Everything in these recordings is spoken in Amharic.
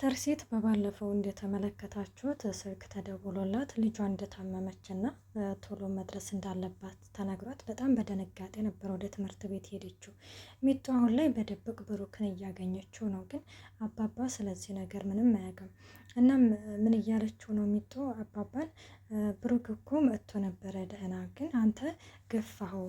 ትርሲት በባለፈው እንደተመለከታችሁት ስልክ ተደውሎላት ልጇ እንደታመመችና ቶሎ መድረስ እንዳለባት ተነግሯት በጣም በድንጋጤ ነበር ወደ ትምህርት ቤት ሄደችው። ሚጡ አሁን ላይ በድብቅ ብሩክን እያገኘችው ነው፣ ግን አባባ ስለዚህ ነገር ምንም አያውቅም። እናም ምን እያለችው ነው ሚጡ አባባን፣ ብሩክ እኮ መጥቶ ነበረ ደህና፣ ግን አንተ ገፋኸው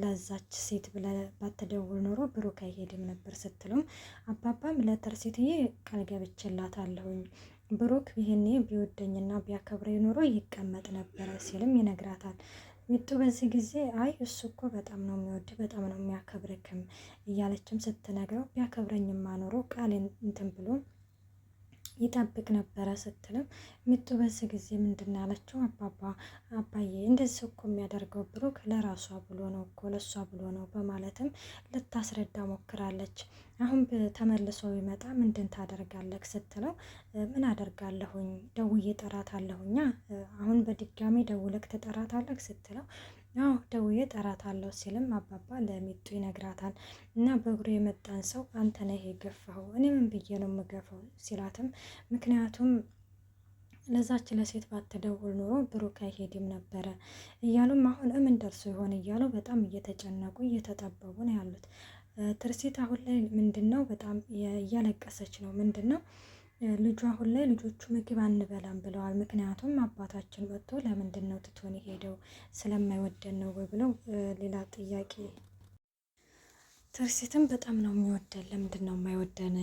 ለዛች ሴት ብለህ ባትደውል ኖሮ ብሩክ አይሄድም ነበር ስትሉም፣ አባባም ለትርሲትዬ ቃል ገብቼላታለሁኝ ብሩክ ይሄኔ ቢወደኝና ቢያከብረኝ ኖሮ ይቀመጥ ነበረ ሲልም ይነግራታል። ሚጡ በዚህ ጊዜ አይ እሱ እኮ በጣም ነው የሚወድ በጣም ነው የሚያከብርክም እያለችም ስትነግረው፣ ቢያከብረኝማ ኖሮ ቃሌን እንትን ብሎ ይጠብቅ ነበረ ስትልም፣ ሚጡ በዚህ ጊዜ ምንድን ያለችው አባዬ እንደዚህ እኮ የሚያደርገው ብሩክ ለራሷ ብሎ ነው እኮ ለሷ ብሎ ነው በማለትም ልታስረዳ ሞክራለች። አሁን ተመልሶ ቢመጣ ምንድን ታደርጋለህ ስትለው፣ ምን አደርጋለሁኝ ደውዬ ጠራታለሁኛ፣ አሁን በድጋሚ ደውለክ ትጠራታለህ ስትለው፣ አዎ ደውዬ ጠራታለሁ ሲልም አባባ ለሚጡ ይነግራታል። እና በእግሩ የመጣን ሰው አንተ ነህ የገፋኸው፣ እኔ ምን ብዬ ነው የምገፋው ሲላትም፣ ምክንያቱም ለዛች ለሴት ባትደውል ኖሮ ብሩክ አይሄድም ነበረ እያሉም አሁን እምን ደርሶ ይሆን እያሉ በጣም እየተጨነቁ እየተጠበቡ ነው ያሉት። ትርሲት አሁን ላይ ምንድን ነው በጣም እያለቀሰች ነው። ምንድን ነው ልጁ አሁን ላይ ልጆቹ ምግብ አንበላም ብለዋል። ምክንያቱም አባታችን ወጥቶ ለምንድን ነው ትቶን ሄደው ስለማይወደን ነው ወይ ብለው ሌላ ጥያቄ። ትርሲትም በጣም ነው የሚወደን፣ ለምንድን ነው የማይወደን?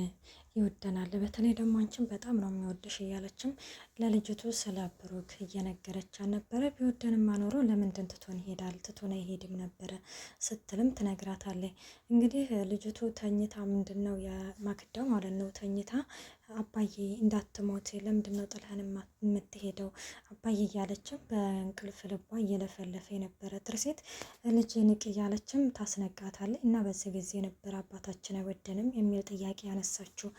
ይወደናል፣ በተለይ ደግሞ አንቺን በጣም ነው የሚወድሽ እያለችም ለልጅቱ ስለ ብሩክ እየነገረች ነበረ። ቢወደንማ ኖሮ ለምንድን ትቶን ይሄዳል? ትቶን አይሄድም ነበረ ስትልም ትነግራታለች። እንግዲህ ልጅቱ ተኝታ ምንድን ነው የማክዳው ማለት ነው ተኝታ አባዬ እንዳትሞት ለምንድን ነው ጥለህን የምትሄደው አባዬ እያለችም በእንቅልፍ ልቧ እየለፈለፈ የነበረ ትርሲት ልጅ ንቅ እያለችም ታስነቃታለች። እና በዚህ ጊዜ ነበር አባታችን አይወደንም የሚል ጥያቄ ያነሳችው።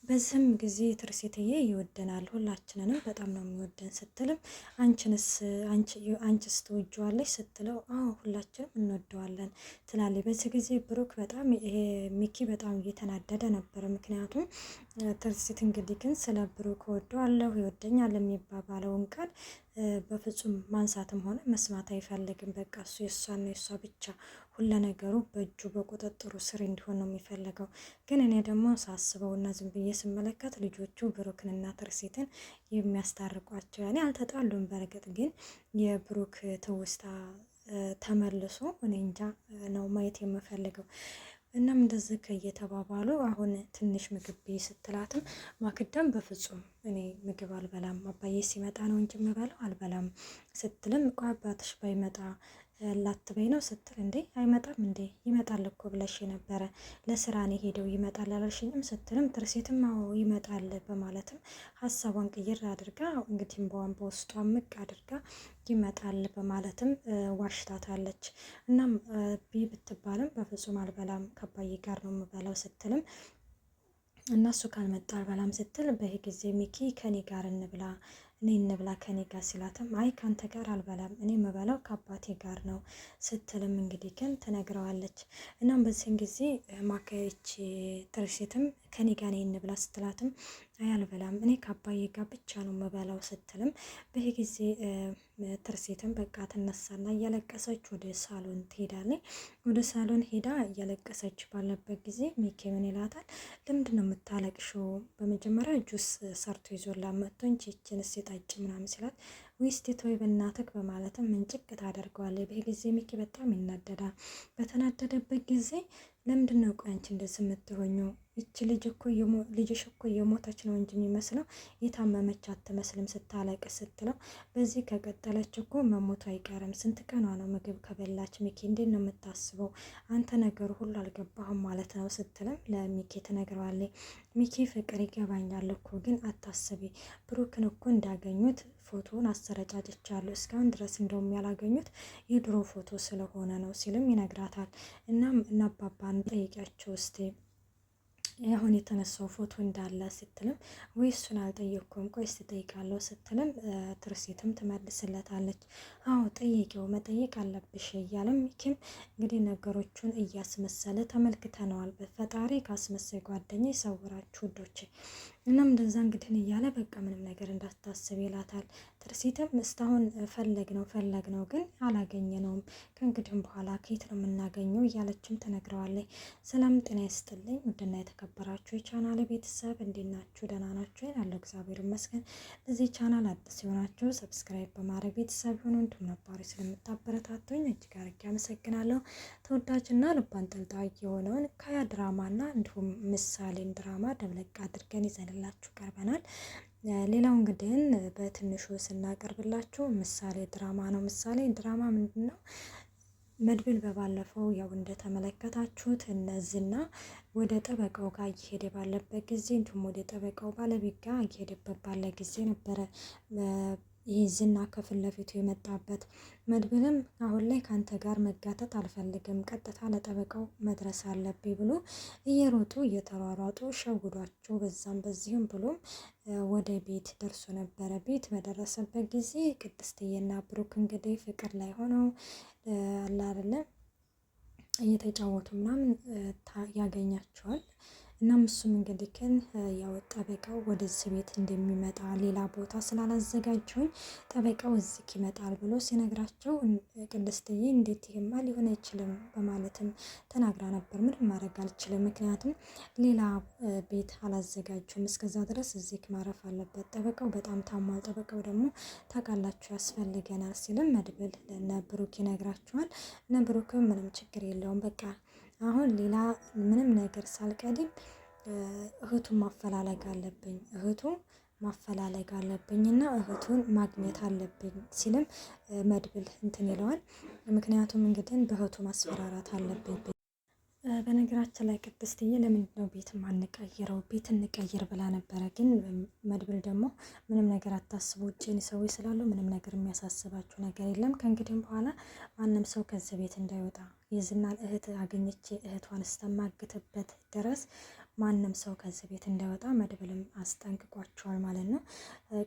በዚህም ጊዜ ትርሲትዬ ይወደናል፣ ሁላችንንም በጣም ነው የሚወደን ስትልም፣ አንቺስ ትወጂዋለሽ ስትለው፣ አዎ ሁላችንም እንወደዋለን ትላለች። በዚህ ጊዜ ብሩክ በጣም ይሄ ሚኪ በጣም እየተናደደ ነበር። ምክንያቱም ትርሲት እንግዲህ ግን ስለ ብሩክ እወደዋለሁ ይወደኛል የሚባባለውን ቃል በፍጹም ማንሳትም ሆነ መስማት አይፈልግም። በቃ እሱ የእሷና የእሷ ብቻ ሁለ ነገሩ በእጁ በቁጥጥሩ ስር እንዲሆን ነው የሚፈልገው። ግን እኔ ደግሞ ሳስበው እና ዝም ብዬ ስመለከት ልጆቹ ብሩክንና ትርሲትን የሚያስታርቋቸው ያኔ አልተጣሉም። በእርግጥ ግን የብሩክ ትውስታ ተመልሶ እኔ እንጃ ነው ማየት የምፈልገው። እናም እንደዚህ እየተባባሉ አሁን ትንሽ ምግብ ስትላትም ማክዳም በፍጹም እኔ ምግብ አልበላም አባዬ ሲመጣ ነው እንጂ የምበላው አልበላም ስትልም፣ እኮ አባትሽ ባይመጣ ላትበይ ነው ስትል፣ እንዴ አይመጣም እንዴ ይመጣል እኮ ብለሽ ነበረ ለስራ ነው ሄደው ይመጣል አላልሽኝም ስትልም፣ ትርሲትም አዎ ይመጣል በማለትም ሀሳቧን ቅይር አድርጋ እንግዲህ በዋን በውስጧ ምቅ አድርጋ ይመጣል በማለትም ዋሽታታለች። እናም ብትባልም በፍጹም አልበላም ከአባዬ ጋር ነው የምበላው ስትልም፣ እነሱ ካልመጣ አልበላም ስትል፣ በይህ ጊዜ ሚኪ ከኔ ጋር እንብላ እኔ እንብላ ከኔ ጋር ሲላትም፣ አይ ካንተ ጋር አልበላም እኔ የምበላው ከአባቴ ጋር ነው ስትልም እንግዲህ ግን ትነግረዋለች። እናም በዚህን ጊዜ ማካሄች ትርሲትም ከኔ ጋር እኔ እንብላ ስትላትም፣ አይ አልበላም እኔ ከአባዬ ጋር ብቻ ነው የምበላው ስትልም፣ በይህ ጊዜ ትርሲትም በቃ ትነሳና እያለቀሰች ወደ ሳሎን ትሄዳለች። ወደ ሳሎን ሄዳ እያለቀሰች ባለበት ጊዜ ሚኪ ምን ይላታል? ለምንድን ነው የምታለቅሽው? በመጀመሪያ ጁስ ሰርቶ ይዞላ መጥቶ እንቺችን ጠጭ ምናምን ሲላት፣ ዊስቲ ቶይ በእናትክ በማለትም ምንጭቅ ታደርገዋለች። በዚህ ጊዜ ሚኪ በጣም ይናደዳል። በተናደደበት ጊዜ ለምንድን ነው ቆይ አንቺ እንደዚህ የምትሆኚው? ይቺ ልጅሽ እኮ የሞተች ነው እንጂ የሚመስለው የታመመች አትመስልም ስታለቅስ ስትለው፣ በዚህ ከቀጠለች እኮ መሞቱ አይቀርም። ስንት ቀኗ ነው ምግብ ከበላች? ሚኪ እንዴት ነው የምታስበው? አንተ ነገሩ ሁሉ አልገባህም ማለት ነው ስትልም ለሚኪ ትነግረዋለች። ሚኪ ፍቅር ይገባኛል እኮ ግን አታስቢ፣ ብሩክን እኮ እንዳገኙት ፎቶን አሰረጫጭቻለሁ እስካሁን ድረስ እንደውም ያላገኙት የድሮ ፎቶ ስለሆነ ነው ሲልም ይነግራታል። እናም እናባባን ጠይቂያቸው እስቲ አሁን የተነሳው ፎቶ እንዳለ ስትልም፣ ወይ እሱን አልጠየቅኩም ቆይ ስትጠይቃለሁ ስትልም፣ ትርሲትም ትመልስለታለች። አዎ ጠይቂው መጠየቅ አለብሽ እያለም ሚኪም እንግዲህ ነገሮቹን እያስመሰለ ተመልክተነዋል። በፈጣሪ ካስመሳይ ጓደኛ ይሰውራችሁ ውዶቼ። እናም እንደዛ እንግዲህ እያለ በቃ ምንም ነገር እንዳታስብ ይላታል። ትርሲትም እስካሁን ፈለግ ነው ግን አላገኘነውም፣ ከእንግዲህም በኋላ ከየት ነው የምናገኘው እያለችም ትነግረዋለች። ሰላም ጤና ይስጥልኝ ውድና የተከበራችሁ የቻናል ቤተሰብ እንዴት ናችሁ? ደህና ናችሁ? ያለው እግዚአብሔር ይመስገን። ለዚህ ቻናል አዲስ ሲሆናችሁ ሰብስክራይብ በማድረግ ቤተሰብ ሆኑ፣ እንዲሁም ነባሪ ስለምታበረታቱኝ እጅግ አድርጌ አመሰግናለሁ። ተወዳጅና ልብ አንጠልጣይ የሆነውን ከያ ድራማና እንዲሁም ምሳሌን ድራማ ደብለቅ አድርገን ይዘንላችሁ ቀርበናል። ሌላው እንግዲህ በትንሹ ስናቀርብላችሁ ምሳሌ ድራማ ነው። ምሳሌ ድራማ ምንድን ነው? መድብል በባለፈው ያው እንደተመለከታችሁት እነዚህና ወደ ጠበቃው ጋር እየሄደ ባለበት ጊዜ እንዲሁም ወደ ጠበቃው ባለቤት ጋር እየሄደበት ባለ ጊዜ ነበረ ይህ ዝና ከፊት ለፊቱ የመጣበት። መድብልም አሁን ላይ ከአንተ ጋር መጋተት አልፈልግም፣ ቀጥታ ለጠበቃው መድረስ አለብኝ ብሎ እየሮጡ እየተሯሯጡ ሸውዷቸው በዛም በዚህም ብሎም ወደ ቤት ደርሶ ነበረ። ቤት በደረሰበት ጊዜ ቅድስትዬና ብሩክ እንግዲህ ፍቅር ላይ ሆነው አለ አይደለም እየተጫወቱ ምናምን ያገኛቸዋል። እናም እሱም እንግዲህ ግን ያው ጠበቃው ወደዚህ ቤት እንደሚመጣ ሌላ ቦታ ስላላዘጋጀሁኝ ጠበቃው እዚህ ይመጣል ብሎ ሲነግራቸው ቅድስትዬ እንዴት ይሄማ ሊሆን አይችልም በማለትም ተናግራ ነበር። ምንም ማድረግ አልችልም፣ ምክንያቱም ሌላ ቤት አላዘጋጀሁም፣ እስከዛ ድረስ እዚህ ማረፍ አለበት፣ ጠበቃው በጣም ታሟል፣ ጠበቃው ደግሞ ታውቃላችሁ ያስፈልገናል ሲልም መድብል ለብሩክ ይነግራቸዋል። ብሩክም ምንም ችግር የለውም በቃ አሁን ሌላ ምንም ነገር ሳልቀድም እህቱን ማፈላለግ አለብኝ እና እህቱን ማግኘት አለብኝ ሲልም መድብል እንትን ይለዋል። ምክንያቱም እንግዲህ በእህቱ ማስፈራራት አለብኝ። በነገራችን ላይ ቅድስትዬ ለምንድን ነው ቤት ማንቀይረው? ቤት እንቀይር ብላ ነበረ። ግን መድብል ደግሞ ምንም ነገር አታስቡ፣ ውጭ ሰዎች ስላሉ ምንም ነገር የሚያሳስባችሁ ነገር የለም። ከእንግዲህም በኋላ ማንም ሰው ከዚህ ቤት እንዳይወጣ የዝናን እህት አገኘቼ እህቷን እስተማግትበት ድረስ ማንም ሰው ከዚህ ቤት እንዳይወጣ መድብልም አስጠንቅቋቸዋል ማለት ነው።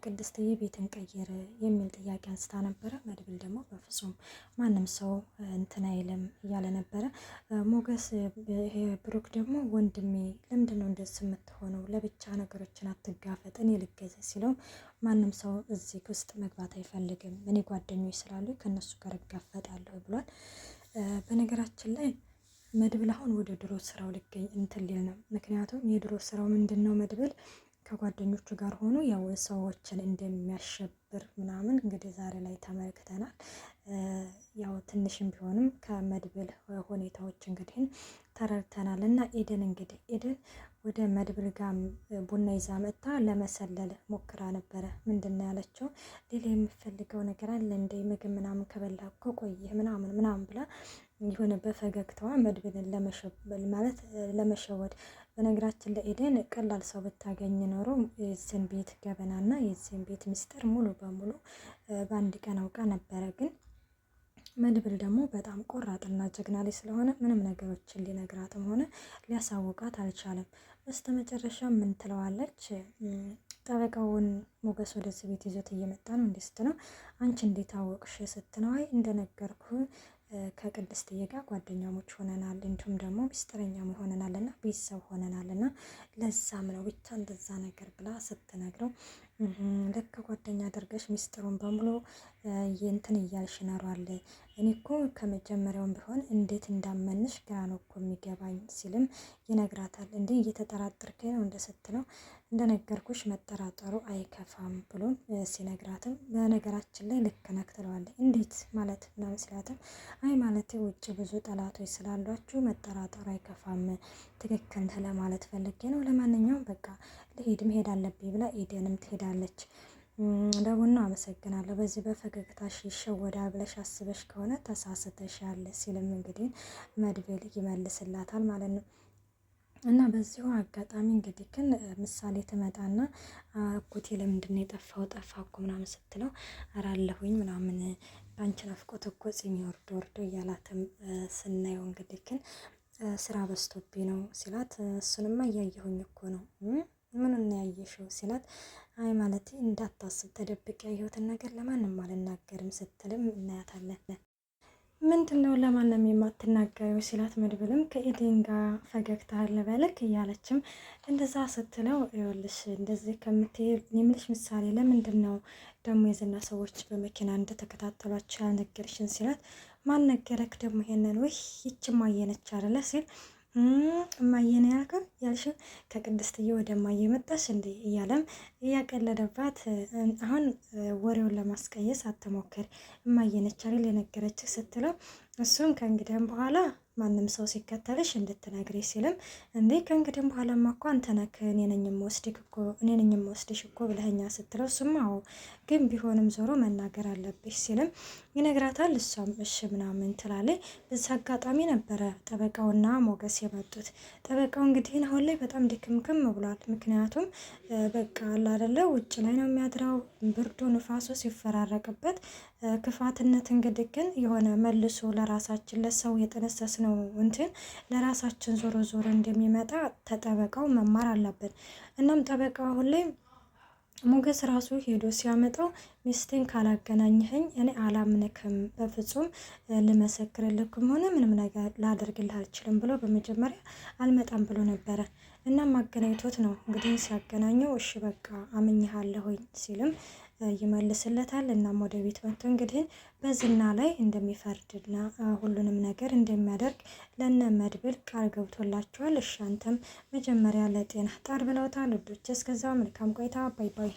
ቅድስትዬ ቤት እንቀይር የሚል ጥያቄ አንስታ ነበረ። መድብል ደግሞ በፍጹም ማንም ሰው እንትን አይልም እያለ ነበረ። ሞገስ ብሩክ ደግሞ ወንድሜ ለምንድን ነው እንደዚህ የምትሆነው? ለብቻ ነገሮችን አትጋፈጥ፣ እኔ ልገዘ ሲለው ማንም ሰው እዚህ ውስጥ መግባት አይፈልግም፣ እኔ ጓደኞች ስላሉ ከእነሱ ጋር እጋፈጣለሁ ብሏል። በነገራችን ላይ መድብል አሁን ወደ ድሮ ስራው ሊገኝ እንትን ሊል ነው። ምክንያቱም የድሮ ስራው ምንድን ነው? መድብል ከጓደኞቹ ጋር ሆኖ ያው ሰዎችን እንደሚያሸብር ምናምን እንግዲህ ዛሬ ላይ ተመልክተናል። ያው ትንሽም ቢሆንም ከመድብል ሁኔታዎች እንግዲህ ተረድተናል። እና ኤደን ወደ መድብል ጋር ቡና ይዛ መጥታ ለመሰለል ሞክራ ነበረ። ምንድን ነው ያለችው? ሌላ የምፈልገው ነገር አለ እንደ ምግብ ምናምን ከበላ እኮ ቆየህ ምናምን ብላ የሆነ በፈገግታዋ መድብልን ለመሸወድ። በነገራችን ለኤደን ቀላል ሰው ብታገኝ ኖሮ የዚህን ቤት ገበናና የዚህን ቤት ምስጢር ሙሉ በሙሉ በአንድ ቀን አውቃ ነበረ። ግን መድብል ደግሞ በጣም ቆራጥና ጀግና ላይ ስለሆነ ምንም ነገሮችን ሊነግራትም ሆነ ሊያሳውቃት አልቻለም። በስተመጨረሻ ምን ትለዋለች? ጠበቃውን ሞገስ ወደዚህ ቤት ይዞት እየመጣ ነው እንዴ ስትለው፣ አንቺ እንዴት አወቅሽ ስትለው፣ አይ እንደነገርኩ ከቅድስትዬ ጋር ጓደኛሞች ሆነናል፣ እንዲሁም ደግሞ ሚስጥረኛም ሆነናል እና ቤተሰብ ሆነናል እና ለዛም ነው ብቻ እንደዛ ነገር ብላ ስትነግረው፣ ልክ ጓደኛ አድርገሽ ሚስጥሩን በሙሉ እንትን እያልሽ ኖሯል። እኔ እኮ ከመጀመሪያውም ቢሆን እንዴት እንዳመንሽ ግራ ነው እኮ የሚገባኝ ሲልም ይነግራታል። እንዴ እየተጠራጠርከኝ ነው እንደ ስትለው፣ እንደነገርኩሽ መጠራጠሩ አይከፋም ብሎ ሲነግራትም፣ በነገራችን ላይ ልክ ነህ ትለዋለች። እንዴት ማለት ምናምን ሲላትም፣ አይ ማለት ውጭ ብዙ ጠላቶች ስላሏችሁ መጠራጠሩ አይከፋም፣ ትክክል ነህ ለማለት ፈልጌ ነው። ለማንኛውም በቃ መሄድ አለብኝ ብላ ኤደንም ትሄዳለች። ደቡና አመሰግናለሁ፣ በዚህ በፈገግታሽ ይሸወዳል ብለሽ አስበሽ ከሆነ ተሳስተሻል ሲልም እንግዲህ መድብል ይመልስላታል ማለት ነው። እና በዚሁ አጋጣሚ እንግዲህ ግን ምሳሌ ትመጣና አጎቴ ለምንድን ነው የጠፋው? ጠፋ እኮ ምናምን ስትለው፣ አራለሁኝ ምናምን በአንቺ ናፍቆት እኮ ፂም ወርዶ እያላትም ስናየው እንግዲህ ግን ስራ በዝቶብኝ ነው ሲላት፣ እሱንማ እያየሁኝ እኮ ነው። ምኑን ያየሽው ሲላት፣ አይ ማለት እንዳታስብ ተደብቅ ያየሁትን ነገር ለማንም አልናገርም ስትልም እናያታለን። ምንድን ነው ለማንም የማትናገረው ሲላት መድብልም ከኢዴን ጋር ፈገግታ አለበልክ እያለችም እንደዛ ስትለው ይኸውልሽ እንደዚህ ከምትሄድ የምልሽ ምሳሌ ለምንድን ነው ደግሞ የዝና ሰዎች በመኪና እንደተከታተሏቸው ያልነገርሽን ሲላት ማን ነገረክ ደግሞ ይሄንን ወይ ይች ማየነች አይደለ ሲል እማየን ያልሽው ከቅድስትዬ ወደ እማየ መጣሽ እንዴ እያለም እያቀለደባት አሁን ወሬውን ለማስቀየስ አትሞክር እማየነች አይደል የነገረችህ ስትለው እሱም ከእንግዲህም በኋላ ማንም ሰው ሲከተልሽ እንድትነግሪ ሲልም እንዴ ከእንግዲህም በኋላማ እኮ አንተ ነህ እኔ ነኝ የምወስድሽ እኮ ብለኸኛ ስትለው እሱም አዎ ግን ቢሆንም ዞሮ መናገር አለብሽ ሲልም ይነግራታል። እሷም እሺ ምናምን ትላለች። በዚህ አጋጣሚ ነበረ ጠበቃውና ሞገስ የመጡት። ጠበቃው እንግዲህ አሁን ላይ በጣም ድክምክም ብሏል። ምክንያቱም በቃ አላደለ ውጭ ላይ ነው የሚያድረው ብርዱ ንፋሱ ሲፈራረቅበት ክፋትነት እንግዲህ ግን የሆነ መልሶ ለራሳችን ለሰው የጠነሰስ ነው እንትን ለራሳችን ዞሮ ዞሮ እንደሚመጣ ተጠበቃው መማር አለብን። እናም ጠበቃው አሁን ላይ ሞገስ ራሱ ሄዶ ሲያመጣው ሚስቴን ካላገናኘኸኝ እኔ አላምንክም፣ በፍጹም ልመሰክርልክም ሆነ ምንም ነገር ላደርግልህ አልችልም ብሎ በመጀመሪያ አልመጣም ብሎ ነበረ። እናም አገናኝቶት ነው እንግዲህ ሲያገናኘው እሺ በቃ አምኜሃለሁኝ ሲልም ይመልስለታል። እናም ወደ ቤት መጥቶ እንግዲህ በዝና ላይ እንደሚፈርድና ሁሉንም ነገር እንደሚያደርግ ለነ መድብል ቃል ገብቶላቸዋል። እሺ አንተም መጀመሪያ ለጤና ጣር ብለውታል። ውዶች እስከዛው መልካም ቆይታ። ባይ ባይ።